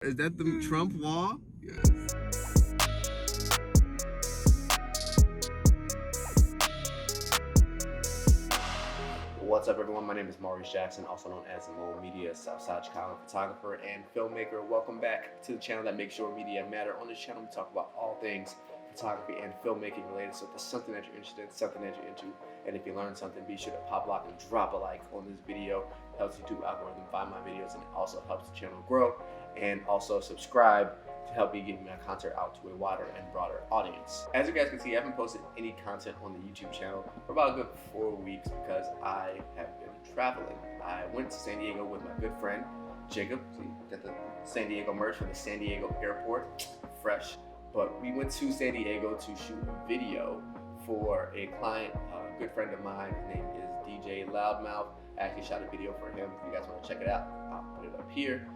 Is that the Trump wall? Yeah. What's up, everyone? My name is Maurice Jackson, also known as the Low Media Southside Chicago photographer and filmmaker. Welcome back to the channel that makes your media matter. On this channel, we talk about all things photography and filmmaking related. So if there's something that you're interested in, something that you're into, and if you learn something, be sure to pop a like and drop a like on this video. It helps YouTube algorithm find my videos, and it also helps the channel grow. And also subscribe to help me get my content out to a wider and broader audience. As you guys can see, I haven't posted any content on the YouTube channel for about a good 4 weeks because I have been traveling. I went to San Diego with my good friend, Jacob. See, got the San Diego merch from the San Diego airport, fresh. But we went to San Diego to shoot a video for a client, a good friend of mine. His name is DJ Loudmouf. I actually shot a video for him. If you guys want to check it out, I'll put it up here.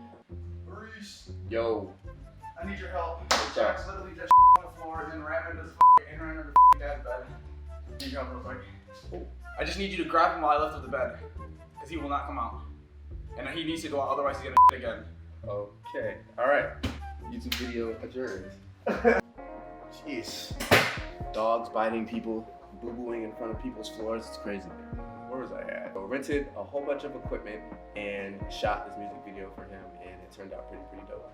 Maurice, Yo. I need your help. What's up? Jack's literally just on the floor and then ran into the dad's bed. Need your help real quick. I just need you to grab him while I lift up the bed, because he will not come out. And he needs to go out, otherwise he's gonna again. Okay. All right. YouTube video adjourned. Jeez. Dogs biting people, boo-booing in front of people's floors. It's crazy. Where was I at? I rented a whole bunch of equipment and shot this music video for him, and it turned out pretty dope.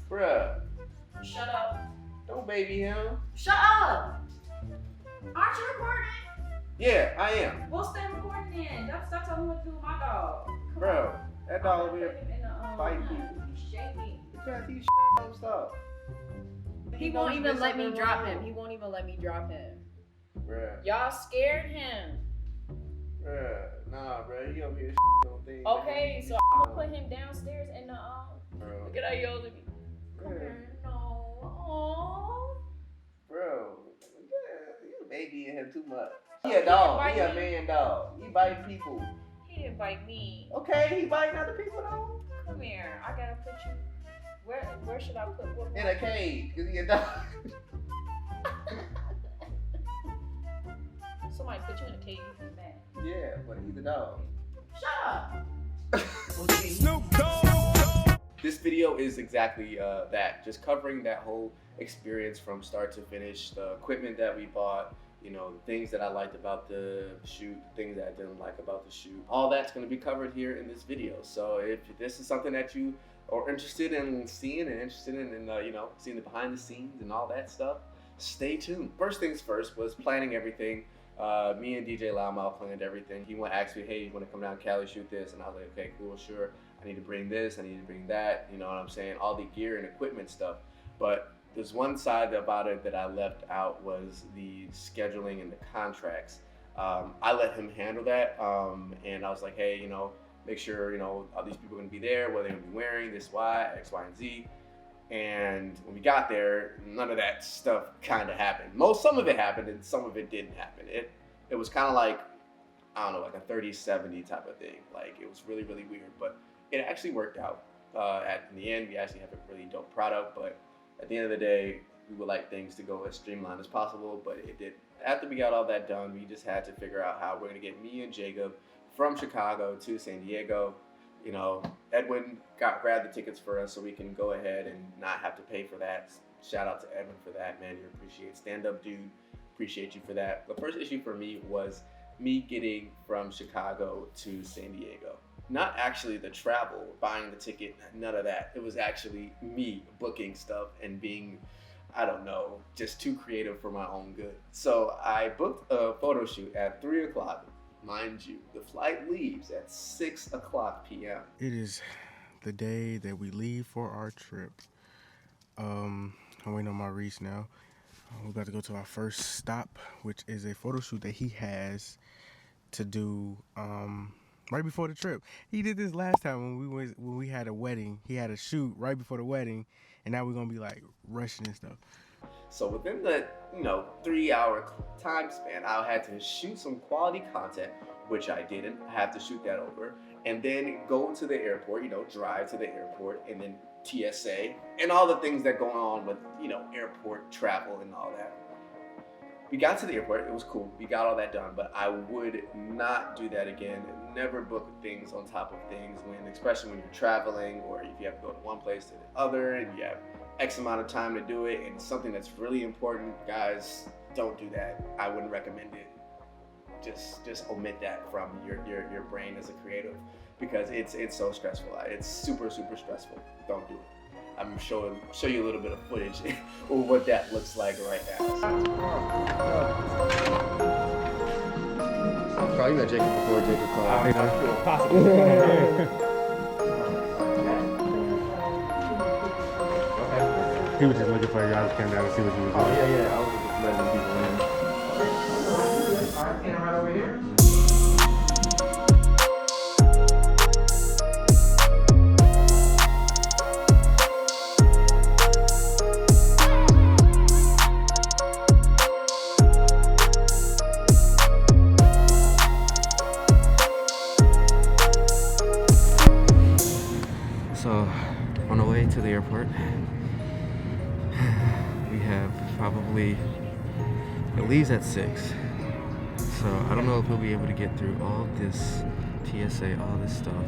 Bruh. Shut up. Don't baby him. Shut up! Aren't you recording? Yeah, I am. We'll stay recording then. Stop telling me what to do with my dog. Come Bro, on. that dog I'm over here gonna put him in the, fighting people. He's shaking. Because he's on stuff. He won't even let me drop him. He won't even let me drop him. Bruh. Y'all scared him. Bruh. Nah, bruh. He over here on things. Okay, so I'm gonna put him downstairs in the Bro. Look at how he yells at me. Come here. No. Aww. Bro, yeah, you babying him too much. He a dog. He a man dog. He biting people. He didn't bite me. Okay, he biting other people though. Come here. I gotta put you. Where should I put what? In a cage, cause he a dog. Somebody put you in a cage and be mad. Yeah, but he's a dog. Shut up. This video is exactly that, just covering that whole experience from start to finish, the equipment that we bought, you know, the things that I liked about the shoot, things that I didn't like about the shoot. All that's going to be covered here in this video. So if this is something that you are interested in seeing and interested in you know, seeing the behind the scenes and all that stuff, stay tuned. First things first was planning everything. Me and DJ Loudmouf planned everything. He asked me, hey, you want to come down to Cali, shoot this? And I was like, okay, cool, sure. I need to bring this, I need to bring that, you know what I'm saying? All the gear and equipment stuff. But there's one side about it that I left out was the scheduling and the contracts. I let him handle that, and I was like, hey, you know, make sure, you know, all these people are gonna be there, what they're gonna be wearing, this, X, Y, and Z. And when we got there, none of that stuff kind of happened. Some of it happened and some of it didn't happen. It was kind of like, I don't know, like a 30-70 type of thing. Like, it was really weird, but it actually worked out. In the end, we actually have a really dope product, but at the end of the day, we would like things to go as streamlined as possible, but it didn't. After we got all that done, we just had to figure out how we're gonna get me and Jacob from Chicago to San Diego. You know, Edwin grabbed the tickets for us so we can go ahead and not have to pay for that. Shout out to Edwin for that, man. You appreciate stand-up dude. Appreciate you for that. The first issue for me was me getting from Chicago to San Diego. Not actually the travel, buying the ticket, none of that. It was actually me booking stuff and being, I don't know, just too creative for my own good. So I booked a photo shoot at 3 o'clock. Mind you, the flight leaves at 6 o'clock p.m. It is the day that we leave for our trip. I'm waiting on Maurice now. We're about to go to our first stop, which is a photo shoot that he has to do right before the trip. He did this last time when we had a wedding. He had a shoot right before the wedding, and now we're gonna be like rushing and stuff. So within the 3-hour time span, I had to shoot some quality content, which I didn't. I have to shoot that over, and then go to the airport, drive to the airport, and then TSA, and all the things that go on with, airport travel and all that. we got to the airport. It was cool. We got all that done, but I would not do that again. Never book things on top of things especially when you're traveling or if you have to go to one place to the other and you have X amount of time to do it and it's something that's really important. Guys, don't do that. I wouldn't recommend it. Just omit that from your brain as a creative because it's so stressful. It's super stressful. Don't do it. I'm show you a little bit of footage of what that looks like right now. Carl, you met Jacob before Jacob called. He was just looking for you. I just came down to see what you were doing. Yeah. I was just letting people in. Alright, stand right over here. So, on the way to the airport, we have probably, it leaves at 6. So, I don't know if we'll be able to get through all this TSA, all this stuff,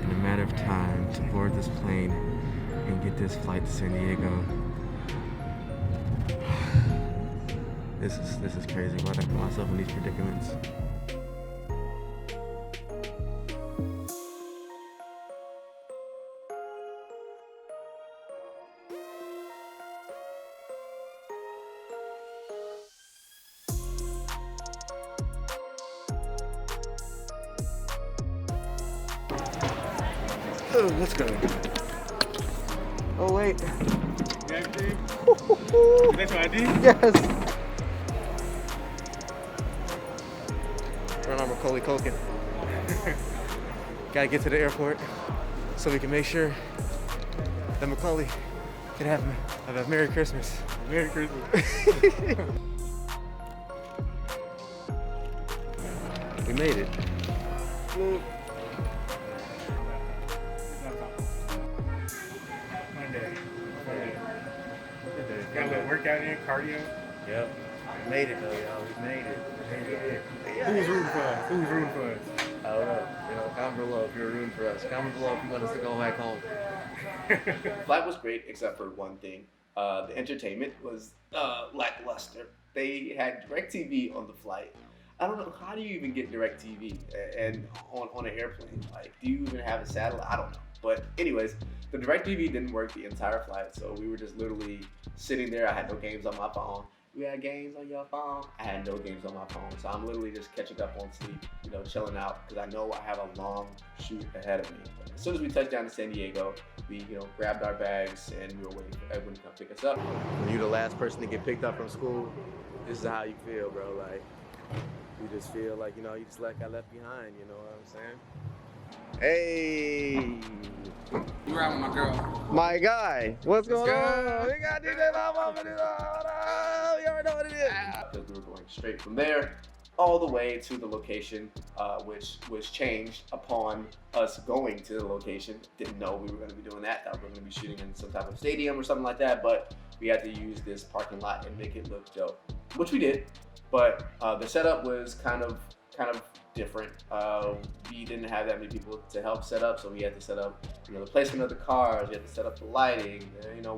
in a matter of time to board this plane and get this flight to San Diego. This is crazy. Why did I put myself in these predicaments? Oh, let's go. Oh, wait. Is that your ID? Yes. Run on Macaulay Culkin. Gotta get to the airport so we can make sure that Macaulay can have a Merry Christmas. Merry Christmas. We made it. Got a little workout in, cardio. Yep. We made it though, y'all. We made it. Who's rooting for us? Who's rooting for us? I don't know. Comment below if you're rooting for us. Comment below if you want us to go back home. The flight was great except for one thing. The entertainment was lackluster. They had DirecTV on the flight. I don't know, how do you even get DirecTV and on an airplane? Like, do you even have a satellite? I don't know. But anyways, the DirecTV didn't work the entire flight, so we were just literally sitting there. I had no games on my phone. You had games on your phone? I had no games on my phone, so I'm literally just catching up on sleep, chilling out, because I know I have a long shoot ahead of me. But as soon as we touched down to San Diego, we grabbed our bags and we were waiting for everyone to come pick us up. When you're the last person to get picked up from school, this is how you feel, bro. Like, you just feel like, you just got left behind, you know what I'm saying? Hey! You riding with my girl. My guy! What's going on? good? We got DJ Mavic. You already know what it is. Because we were going straight from there all the way to the location, which was changed upon us going to the location. Didn't know we were going to be doing that. Thought we were going to be shooting in some type of stadium or something like that, but we had to use this parking lot and make it look dope, which we did. But the setup was kind of different. We didn't have that many people to help set up, so we had to set up, the placement of the cars. We had to set up the lighting,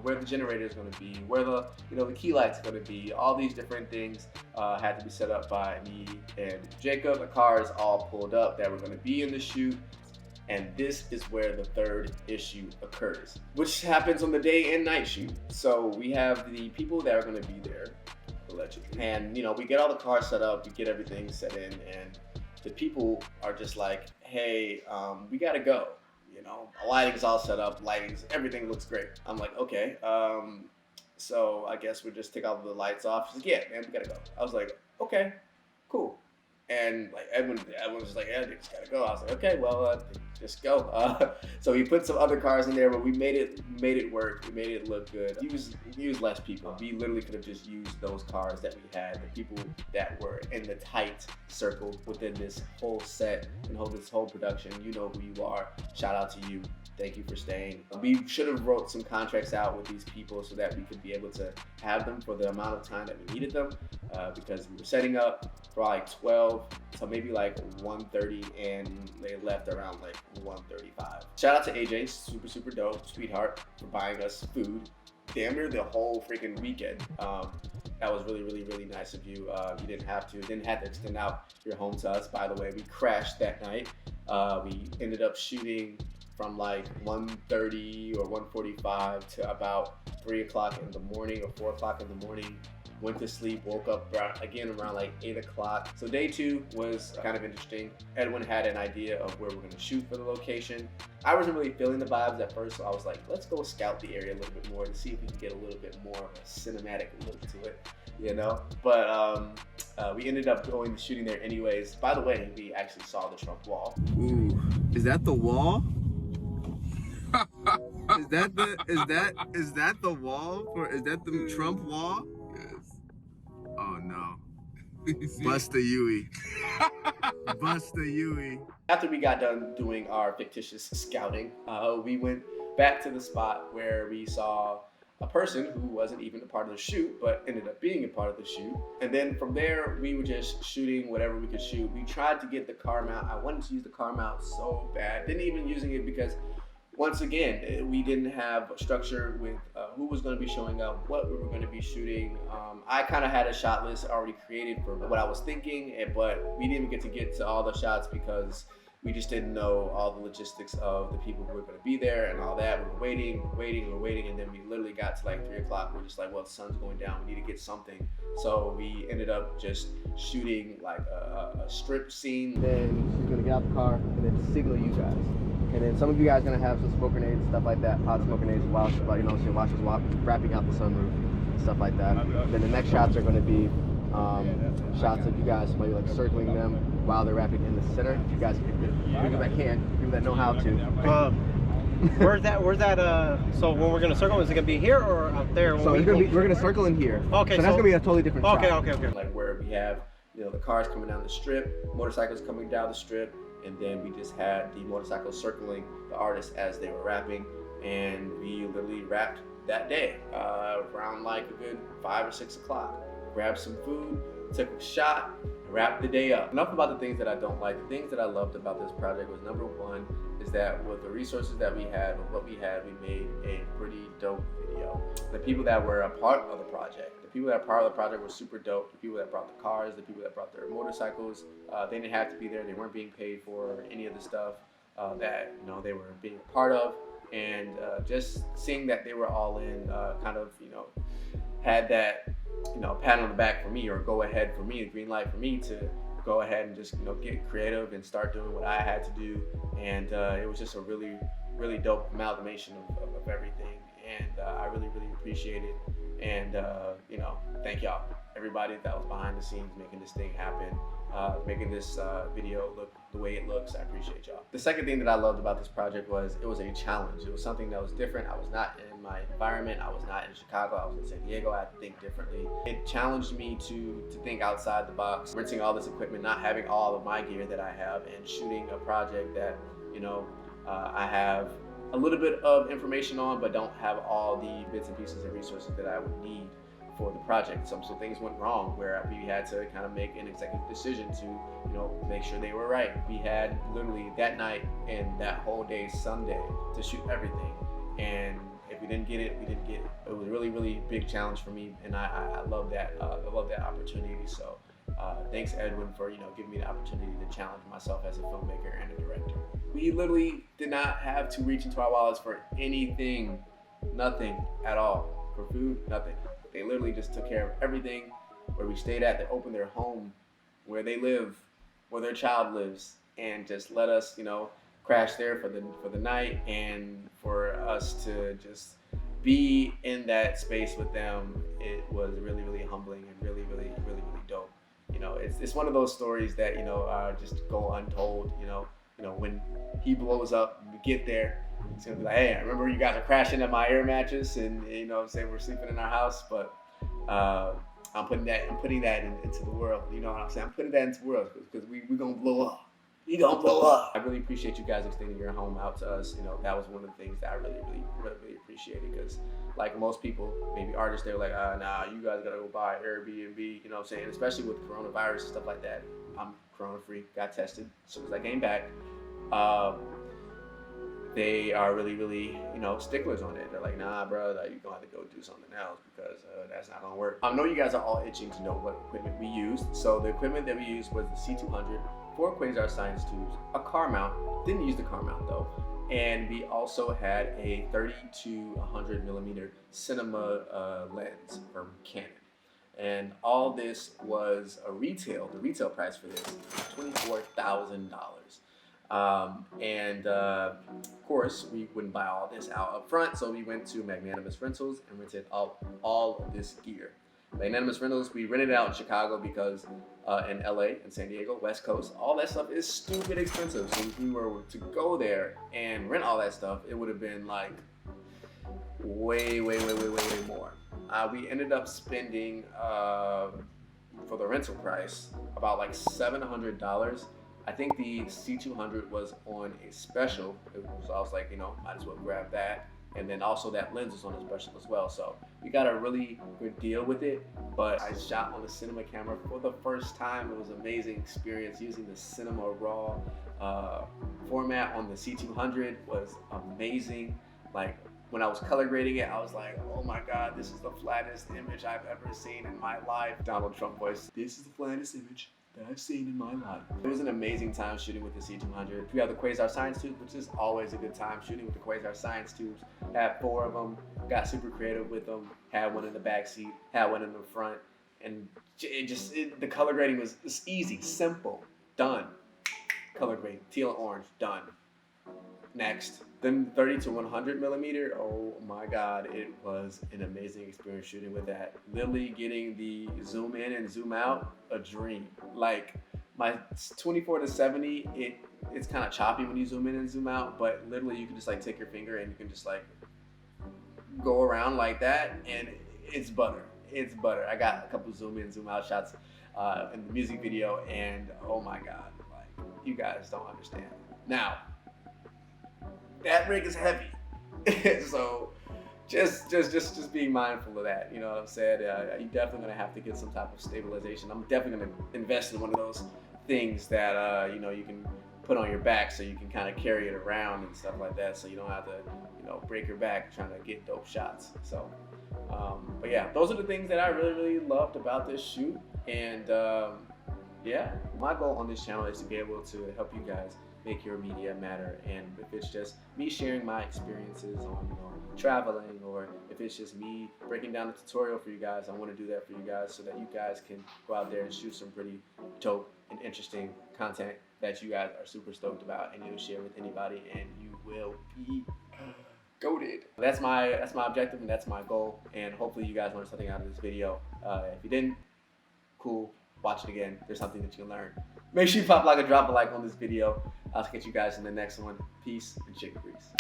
where the generator is going to be, where the key light's going to be. All these different things had to be set up by me and Jacob. The cars all pulled up that were going to be in the shoot. And this is where the third issue occurs, which happens on the day and night shoot. So we have the people that are going to be there, allegedly. And, we get all the cars set up, we get everything set in, and the people are just like, hey, we got to go. The lighting's all set up, everything looks great. I'm like, okay, so I guess we'll just take all the lights off. She's like, yeah, man, we got to go. I was like, okay, cool. And everyone was like, yeah, they just gotta go. I was like, okay, well, just go. So we put some other cars in there, but we made it work. We made it look good. Use less people. We literally could have just used those cars that we had. The people that were in the tight circle within this whole set and this whole production. You know who you are. Shout out to you. Thank you for staying. We should have wrote some contracts out with these people so that we could be able to have them for the amount of time that we needed them, because we were setting up for like 12 to maybe like 1:30, and they left around like 1:35. Shout out to AJ, super dope, sweetheart, for buying us food damn near the whole freaking weekend. That was really nice of you. You didn't have to extend out your home to us. By the way, we crashed that night. We ended up shooting from like 1:30 or 1:45 to about 3 o'clock in the morning or 4 o'clock in the morning. Went to sleep, woke up around like 8 o'clock. So day 2 was kind of interesting. Edwin had an idea of where we're gonna shoot for the location. I wasn't really feeling the vibes at first, so I was like, let's go scout the area a little bit more to see if we can get a little bit more of a cinematic look to it, you know? But we ended up going shooting there anyways. By the way, we actually saw the Trump wall. Ooh, is that the wall? Is that the wall? Or is that the Trump wall? Yes. Oh no. Bust the Yui. Bust the Yui. After we got done doing our fictitious scouting, we went back to the spot where we saw a person who wasn't even a part of the shoot, but ended up being a part of the shoot. And then from there, we were just shooting whatever we could shoot. We tried to get the car mount. I wanted to use the car mount so bad. Didn't even using it because, once again, we didn't have a structure with who was going to be showing up, what we were going to be shooting. I kind of had a shot list already created for what I was thinking, but we didn't get to all the shots because we just didn't know all the logistics of the people who were going to be there and all that. We were waiting, and then we literally got to like 3 o'clock. We're just like, well, the sun's going down. We need to get something. So we ended up just shooting like a strip scene. Then she's going to get out the car and then signal you guys. And then some of you guys are going to have some smoke grenades and stuff like that, pot smoke grenades while she's wrapping out the sunroof and stuff like that. Then the next shots are going to be shots of you guys maybe like circling them while they're wrapping in the center. You guys, people that can, people that know how to. Where's that? So when we're gonna circle, is it gonna be here or up there? So we're gonna circle in here. Okay, so that's gonna be a totally different shot. Okay. Like where we have, the cars coming down the strip, motorcycles coming down the strip, and then we just had the motorcycles circling the artists as they were rapping, and we literally rapped that day around like a good 5 or 6 o'clock. Grabbed some food, took a shot, wrapped the day up. Enough about the things that I don't like. The things that I loved about this project was, number one, is that with the resources that we had, with what we had, we made a pretty dope video. The people that were a part of the project, were super dope. The people that brought the cars, the people that brought their motorcycles, they didn't have to be there. They weren't being paid for any of the stuff that they were being a part of. And just seeing that they were all in, kind of had that pat on the back for me, or go ahead for me, a green light for me to go ahead and just get creative and start doing what I had to do. And it was just a really dope amalgamation of everything, and I really appreciate it. And thank y'all, everybody that was behind the scenes making this thing happen, making this video look the way it looks. I appreciate y'all. The second thing that I loved about this project was it was a challenge. It was something that was different. I was not in my environment. I was not in Chicago. I was in San Diego. I had to think differently. It challenged me to think outside the box, renting all this equipment, not having all of my gear that I have, and shooting a project that I have a little bit of information on, but don't have all the bits and pieces and resources that I would need for the project. So things went wrong where we had to kind of make an executive decision to make sure they were right. We had literally that night and that whole day Sunday to shoot everything, and if we didn't get it, we didn't get it. It was a really big challenge for me, and I love that. I love that opportunity. So thanks, Edwin, for giving me the opportunity to challenge myself as a filmmaker and a director. We literally did not have to reach into our wallets for anything, nothing at all. For food, nothing. They literally just took care of everything. Where we stayed at, they opened their home, where they live, where their child lives, and just let us, crash there for the night, and for us to just be in that space with them. It was really humbling and really dope. It's one of those stories that just go untold. When he blows up, we get there, it's gonna be like, hey, I remember you guys are crashing at my air mattress, and saying we're sleeping in our house, but I'm putting that into the world. You know what I'm saying? I'm putting that into the world because we're gonna blow up. he gonna blow up. I really appreciate you guys extending your home out to us. You know, that was one of the things that I really appreciated, because like most people, maybe artists, they're like, nah, you guys gotta go buy Airbnb, you know what I'm saying? Especially with coronavirus and stuff like that. I'm corona free, got tested as soon as I came back. They are really, you know, sticklers on it. They're like, nah, bro, like, you're gonna have to go do something else because that's not gonna work. I know you guys are all itching to know what equipment we used. So the equipment that we used was the C200, 4 Quasar science tubes, a car mount, didn't use the car mount though. And we also had a 30 to 100 millimeter cinema lens from Canon. And all this was the retail price for this, $24,000. Of course, we wouldn't buy all this out up front, so we went to Magnanimous Rentals and rented out all of this gear. Magnanimous Rentals, we rented it out in Chicago because in LA and San Diego, West Coast, all that stuff is stupid expensive. So if we were to go there and rent all that stuff, it would have been like way more. We ended up spending for the rental price about like $700. I think the C200 was on a special, so I was like, you know, might as well grab that. And then also that lens was on a special as well. So we got a really good deal with it, but I shot on the cinema camera for the first time. It was an amazing experience using the cinema raw format on the C200 was amazing. Like when I was color grading it, I was like, oh my God, this is the flattest image I've ever seen in my life. Donald Trump voice, this is the flattest image that I've seen in my life. It was an amazing time shooting with the C200. We have the Quasar Science Tubes, which is always a good time shooting with the Quasar Science Tubes. Had 4 of them, got super creative with them, had one in the back seat, had one in the front, and the color grading was easy, simple, done. Color grade, teal and orange, done. Next. Then 30 to 100 millimeter, oh my God, it was an amazing experience shooting with that. Literally getting the zoom in and zoom out, a dream. Like my 24 to 70, it's kind of choppy when you zoom in and zoom out, but literally you can just like take your finger and you can just like go around like that, and it's butter. It's butter. I got a couple zoom in, zoom out shots in the music video, and oh my God, like you guys don't understand. Now, that rig is heavy, so just being mindful of that. You know what I'm saying? You're definitely gonna have to get some type of stabilization. I'm definitely gonna invest in one of those things that you know, you can put on your back so you can kind of carry it around and stuff like that, so you don't have to, you know, break your back trying to get dope shots. So, but yeah, those are the things that I really loved about this shoot. And yeah, my goal on this channel is to be able to help you guys make your media matter. And if it's just me sharing my experiences on, you know, traveling, or if it's just me breaking down a tutorial for you guys, I want to do that for you guys so that you guys can go out there and shoot some pretty dope and interesting content that you guys are super stoked about, and you'll share with anybody, and you will be goated. That's my objective, and that's my goal, and hopefully you guys learned something out of this video. If you didn't, cool, watch it again. There's something that you can learn. Make sure you drop a like on this video. I'll catch you guys in the next one. Peace and chicken grease.